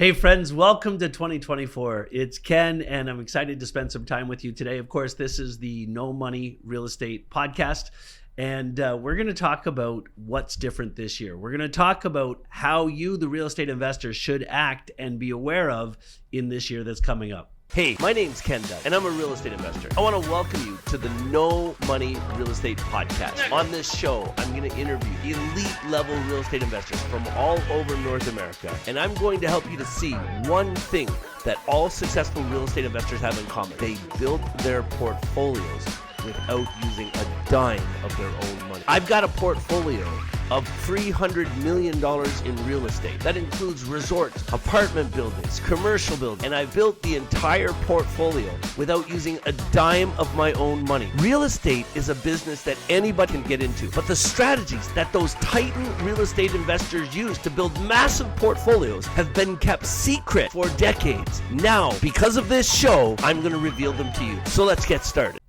Hey friends, welcome to 2024. It's Ken, and I'm excited to spend some time with you today. Of course, this is the No Money Real Estate Podcast, and we're going to talk about what's different this year. We're going to talk about how you, the real estate investor, should act and be aware of in this year that's coming up. Hey, my name's Ken Dunn, and I'm a real estate investor. I want to welcome you to the No Money Real Estate Podcast. On this show, I'm going to interview elite level real estate investors from all over North America, and I'm going to help you to see one thing that all successful real estate investors have in common. They built their portfolios without using a dime of their own money. I've got a portfolio of $300 million in real estate. That includes resorts, apartment buildings, commercial buildings, and I built the entire portfolio without using a dime of my own money. Real estate is a business that anybody can get into, but the strategies that those titan real estate investors use to build massive portfolios have been kept secret for decades. Now, because of this show, I'm going to reveal them to you. So let's get started.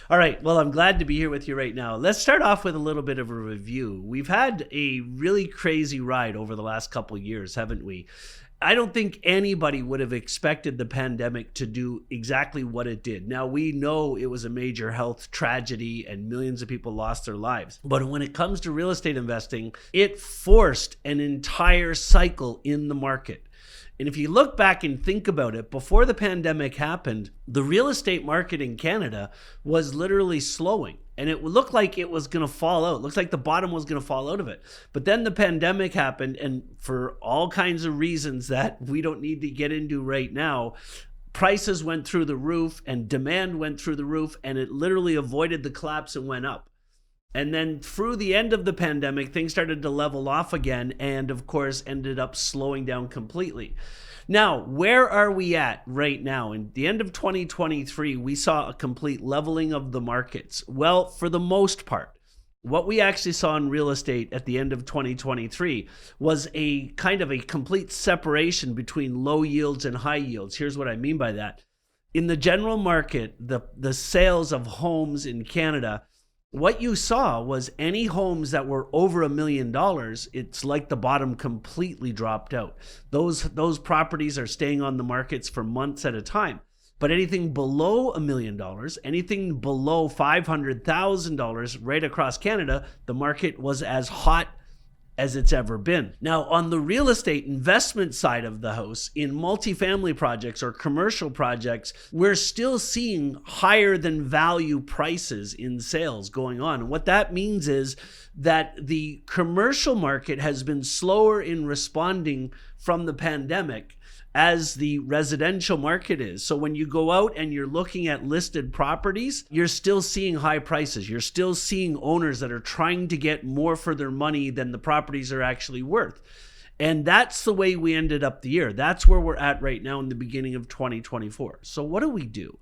All right, well, I'm glad to be here with you right now. Let's start off with a little bit of a review. We've had a really crazy ride over the last couple of years, haven't we? I don't think anybody would have expected the pandemic to do exactly what it did. Now, we know it was a major health tragedy and millions of people lost their lives. But when it comes to real estate investing, it forced an entire cycle in the market. And if you look back and think about it, before the pandemic happened, the real estate market in Canada was literally slowing. And it looked like it was going to fall out. It looks like the bottom was going to fall out of it. But then the pandemic happened, and for all kinds of reasons that we don't need to get into right now, prices went through the roof and demand went through the roof, and it literally avoided the collapse and went up. And then through the end of the pandemic, things started to level off again and, of course, ended up slowing down completely. Now, where are we at right now? In the end of 2023, we saw a complete leveling of the markets. Well, for the most part, what we actually saw in real estate at the end of 2023 was a kind of a complete separation between low yields and high yields. Here's what I mean by that. In the general market, the sales of homes in Canada, what you saw was any homes that were over $1 million, it's like the bottom completely dropped out. Those properties are staying on the markets for months at a time. But anything below $1 million, anything below $500,000 right across Canada, the market was as hot as it's ever been. Now, on the real estate investment side of the house, in multifamily projects or commercial projects, we're still seeing higher than value prices in sales going on. And what that means is that the commercial market has been slower in responding from the pandemic as the residential market is. So when you go out and you're looking at listed properties, you're still seeing high prices. You're still seeing owners that are trying to get more for their money than the properties are actually worth. And that's the way we ended up the year. That's where we're at right now in the beginning of 2024. So what do?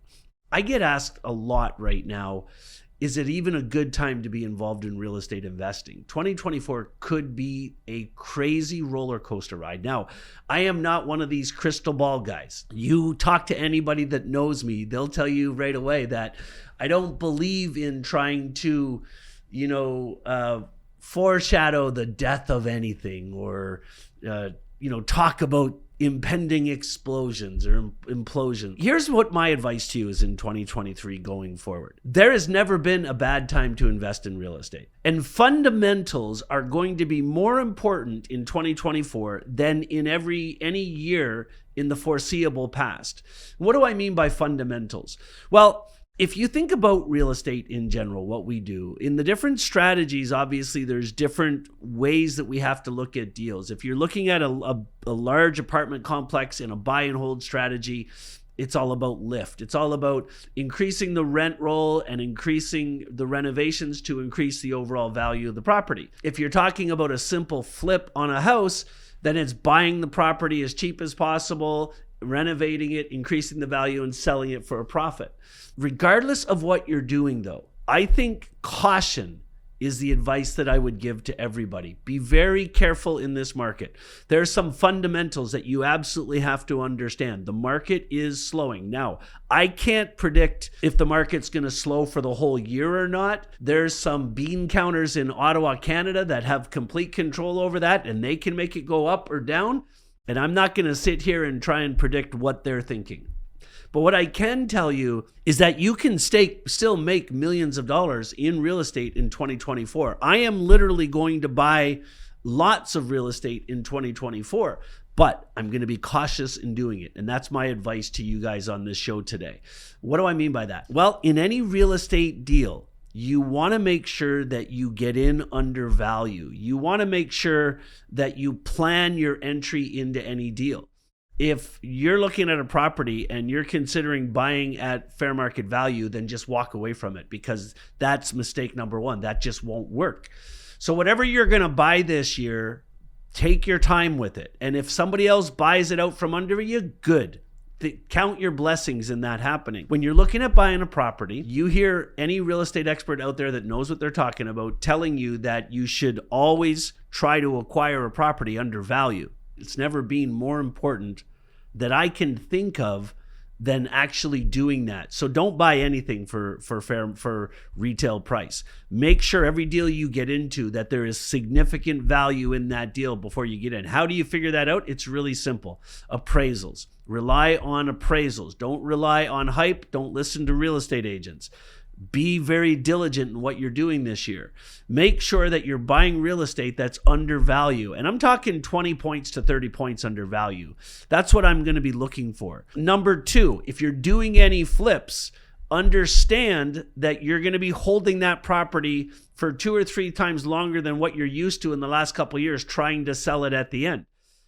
I get asked a lot right now, is it even a good time to be involved in real estate investing? 2024 could be a crazy roller coaster ride. Now, I am not one of these crystal ball guys. You talk to anybody that knows me, they'll tell you right away that I don't believe in trying to, foreshadow the death of anything or, talk about impending explosions or implosions. Here's what my advice to you is in 2023 going forward. There has never been a bad time to invest in real estate. And fundamentals are going to be more important in 2024 than in any year in the foreseeable past. What do I mean by fundamentals? Well, if you think about real estate in general, what we do, in the different strategies, obviously there's different ways that we have to look at deals. If you're looking at a large apartment complex in a buy and hold strategy, it's all about lift. It's all about increasing the rent roll and increasing the renovations to increase the overall value of the property. If you're talking about a simple flip on a house, then it's buying the property as cheap as possible, renovating it, increasing the value, and selling it for a profit. Regardless of what you're doing, though, I think caution is the advice that I would give to everybody. Be very careful in this market. There are some fundamentals that you absolutely have to understand. The market is slowing. Now, I can't predict if the market's going to slow for the whole year or not. There's some bean counters in Ottawa, Canada that have complete control over that, and they can make it go up or down. And I'm not going to sit here and try and predict what they're thinking. But what I can tell you is that you can still make millions of dollars in real estate in 2024. I am literally going to buy lots of real estate in 2024, but I'm going to be cautious in doing it. And that's my advice to you guys on this show today. What do I mean by that? Well, in any real estate deal, you want to make sure that you get in under value. You want to make sure that you plan your entry into any deal. If you're looking at a property and you're considering buying at fair market value, then just walk away from it, because that's mistake number one. That just won't work. So whatever you're going to buy this year, take your time with it. And if somebody else buys it out from under you, good. Count your blessings in that happening. When you're looking at buying a property, you hear any real estate expert out there that knows what they're talking about telling you that you should always try to acquire a property under value. It's never been more important that I can think of than actually doing that. So don't buy anything for retail price. Make sure every deal you get into that there is significant value in that deal before you get in. How do you figure that out? It's really simple. Appraisals. Rely on appraisals. Don't rely on hype. Don't listen to real estate agents. Be very diligent in what you're doing this year. Make sure that you're buying real estate that's undervalued. And I'm talking 20 points to 30 points undervalued. That's what I'm going to be looking for. Number two, if you're doing any flips, understand that you're going to be holding that property for 2 or 3 times longer than what you're used to in the last couple of years, trying to sell it at the end.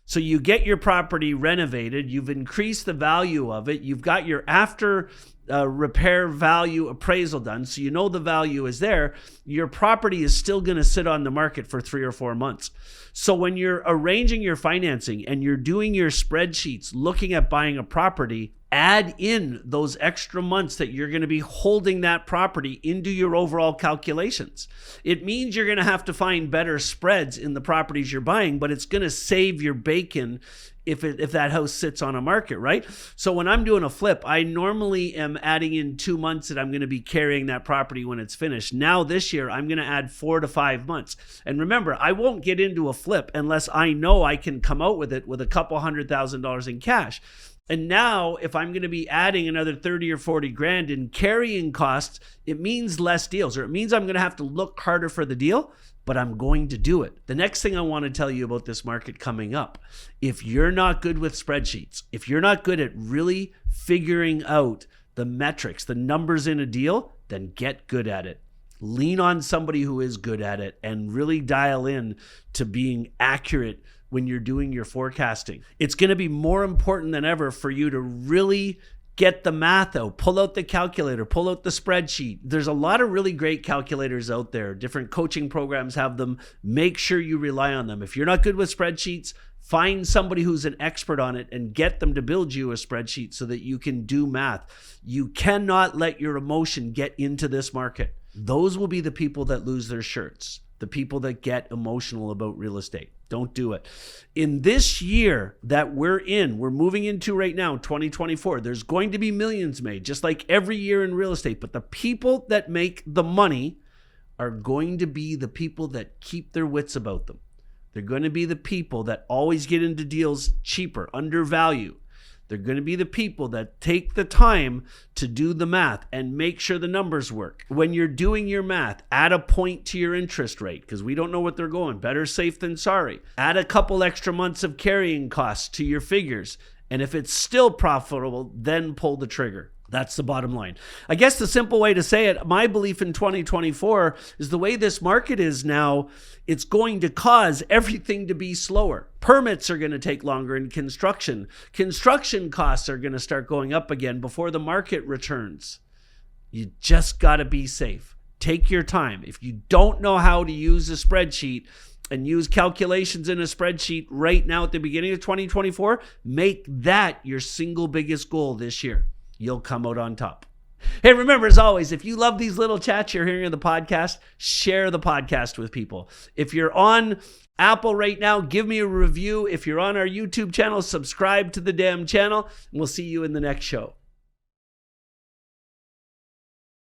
So you get your property renovated, you've increased the value of it, you've got your after repair value appraisal done, so you know the value is there. Your property is still going to sit on the market for 3 or 4 months. So when you're arranging your financing and you're doing your spreadsheets, looking at buying a property, add in those extra months that you're going to be holding that property into your overall calculations. It means you're going to have to find better spreads in the properties you're buying, but it's going to save your bacon if that house sits on a market, right? So when I'm doing a flip, I normally am adding in 2 months that I'm going to be carrying that property when it's finished. Now this year, I'm going to add 4 to 5 months. And remember, I won't get into a flip unless I know I can come out with it with a couple $100,000 in cash. And now if I'm going to be adding another 30 or 40 grand in carrying costs, it means less deals, or it means I'm going to have to look harder for the deal, but I'm going to do it. The next thing I want to tell you about this market coming up, if you're not good with spreadsheets, if you're not good at really figuring out the metrics, the numbers in a deal, then get good at it. Lean on somebody who is good at it and really dial in to being accurate when you're doing your forecasting. It's going to be more important than ever for you to really get the math out, pull out the calculator, pull out the spreadsheet. There's a lot of really great calculators out there. Different coaching programs have them. Make sure you rely on them. If you're not good with spreadsheets, find somebody who's an expert on it and get them to build you a spreadsheet so that you can do math. You cannot let your emotion get into this market. Those will be the people that lose their shirts, the people that get emotional about real estate. Don't do it. In this year that we're moving into right now, 2024, there's going to be millions made, just like every year in real estate. But the people that make the money are going to be the people that keep their wits about them. They're going to be the people that always get into deals cheaper, undervalue. They're going to be the people that take the time to do the math and make sure the numbers work. When you're doing your math, add a point to your interest rate, because we don't know what they're going. Better safe than sorry. Add a couple extra months of carrying costs to your figures. And if it's still profitable, then pull the trigger. That's the bottom line. I guess the simple way to say it, my belief in 2024 is the way this market is now, it's going to cause everything to be slower. Permits are going to take longer in construction. Construction costs are going to start going up again before the market returns. You just got to be safe. Take your time. If you don't know how to use a spreadsheet and use calculations in a spreadsheet right now at the beginning of 2024, make that your single biggest goal this year. You'll come out on top. Hey, remember, as always, if you love these little chats you're hearing on the podcast, share the podcast with people. If you're on Apple right now, give me a review. If you're on our YouTube channel, subscribe to the damn channel, and we'll see you in the next show.